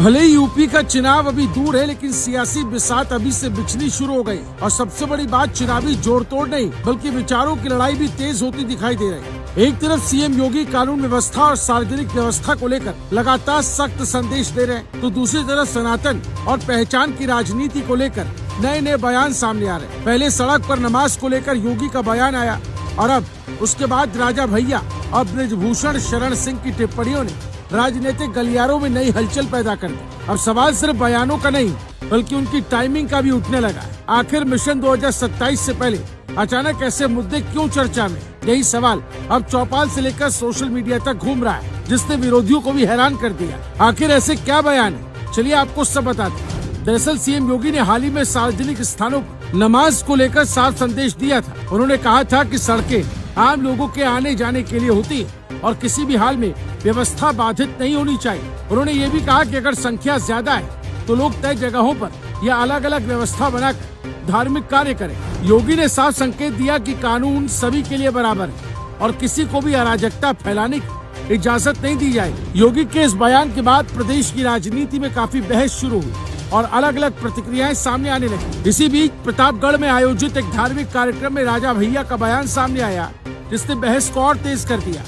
भले ही यूपी का चुनाव अभी दूर है, लेकिन सियासी बिसात अभी से बिछनी शुरू हो गई। और सबसे बड़ी बात, चुनावी जोड़ तोड़ नहीं बल्कि विचारों की लड़ाई भी तेज होती दिखाई दे रही है। एक तरफ सीएम योगी कानून व्यवस्था और सार्वजनिक व्यवस्था को लेकर लगातार सख्त संदेश दे रहे हैं, तो दूसरी तरफ सनातन और पहचान की राजनीति को लेकर नए नए बयान सामने आ रहे हैं। पहले सड़क पर नमाज को लेकर योगी का बयान आया और अब उसके बाद राजा भैया और ब्रजभूषण शरण सिंह की टिप्पणियों ने राजनीतिक गलियारों में नई हलचल पैदा कर दी। अब सवाल सिर्फ बयानों का नहीं बल्कि उनकी टाइमिंग का भी उठने लगा है। आखिर मिशन 2027 से पहले अचानक ऐसे मुद्दे क्यों चर्चा में? यही सवाल अब चौपाल से लेकर सोशल मीडिया तक घूम रहा है, जिसने विरोधियों को भी हैरान कर दिया। आखिर ऐसे क्या बयान है, चलिए आपको सब बताते हैं। दरअसल सीएम योगी ने हाल ही में सार्वजनिक स्थानों पर नमाज को लेकर साफ संदेश दिया था। उन्होंने कहा था कि सड़कें आम लोगों के आने जाने के लिए होती है और किसी भी हाल में व्यवस्था बाधित नहीं होनी चाहिए। उन्होंने ये भी कहा कि अगर संख्या ज्यादा है तो लोग तय जगहों पर या अलग अलग व्यवस्था बनाकर धार्मिक कार्य करें। योगी ने साफ संकेत दिया कि कानून सभी के लिए बराबर है और किसी को भी अराजकता फैलाने की इजाजत नहीं दी जाएगी। योगी के इस बयान के बाद प्रदेश की राजनीति में काफी बहस शुरू हुई और अलग अलग प्रतिक्रियाएं सामने आने लगी। इसी बीच प्रतापगढ़ में आयोजित एक धार्मिक कार्यक्रम में राजा भैया का बयान सामने आया, जिसने बहस को और तेज कर दिया।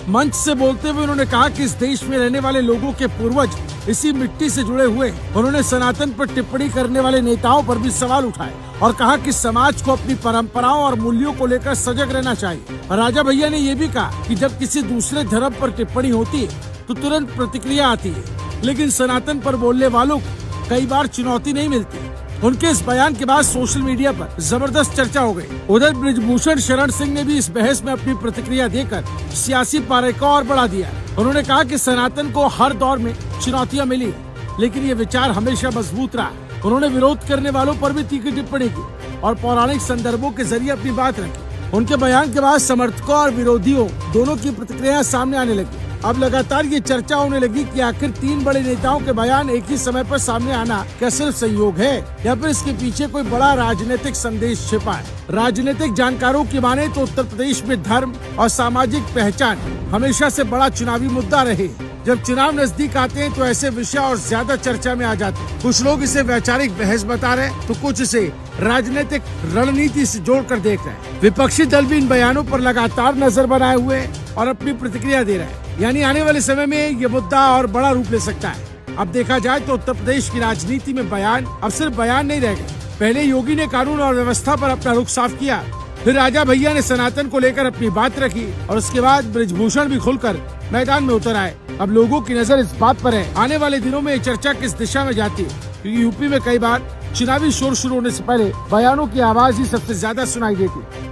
मंच से बोलते हुए उन्होंने कहा कि इस देश में रहने वाले लोगों के पूर्वज इसी मिट्टी से जुड़े हुए हैं। उन्होंने सनातन पर टिप्पणी करने वाले नेताओं पर भी सवाल उठाए और कहा कि समाज को अपनी परंपराओं और मूल्यों को लेकर सजग रहना चाहिए। राजा भैया ने ये भी कहा कि जब किसी दूसरे धर्म पर टिप्पणी होती है तो तुरंत प्रतिक्रिया आती है, लेकिन सनातन पर बोलने वालों को कई बार चुनौती नहीं मिलती। उनके इस बयान के बाद सोशल मीडिया पर जबरदस्त चर्चा हो गई। उधर ब्रजभूषण शरण सिंह ने भी इस बहस में अपनी प्रतिक्रिया देकर सियासी पारे को और बढ़ा दिया। उन्होंने कहा कि सनातन को हर दौर में चुनौतियां मिली, लेकिन ये विचार हमेशा मजबूत रहा। उन्होंने विरोध करने वालों पर भी तीखी टिप्पणी की और पौराणिक संदर्भों के जरिए अपनी बात रखी। उनके बयान के बाद समर्थकों और विरोधियों दोनों की प्रतिक्रिया सामने आने लगी। अब लगातार ये चर्चा होने लगी कि आखिर तीन बड़े नेताओं के बयान एक ही समय पर सामने आना क्या सिर्फ संयोग है या फिर इसके पीछे कोई बड़ा राजनीतिक संदेश छिपा है। राजनीतिक जानकारों की माने तो उत्तर प्रदेश में धर्म और सामाजिक पहचान हमेशा से बड़ा चुनावी मुद्दा रहे। जब चुनाव नजदीक आते हैं तो ऐसे विषय और ज्यादा चर्चा में आ जाते हैं। कुछ लोग इसे वैचारिक बहस बता रहे हैं तो कुछ इसे राजनीतिक रणनीति से जोड़कर देख रहे हैं। विपक्षी दल भी इन बयानों पर लगातार नजर बनाए हुए हैं और अपनी प्रतिक्रिया दे रहे हैं। यानी आने वाले समय में ये मुद्दा और बड़ा रूप ले सकता है। अब देखा जाए तो उत्तर प्रदेश की राजनीति में बयान अब सिर्फ बयान नहीं रह गए। पहले योगी ने कानून और व्यवस्था पर अपना रुख साफ किया, फिर राजा भैया ने सनातन को लेकर अपनी बात रखी और उसके बाद ब्रजभूषण भी खुलकर मैदान में उतर आए। अब लोगों की नजर इस बात पर है आने वाले दिनों में ये चर्चा किस दिशा में जाती है, क्योंकि यूपी में कई बार चुनावी शोर शुरू होने से पहले बयानों की आवाज ही सबसे ज्यादा सुनाई देती है।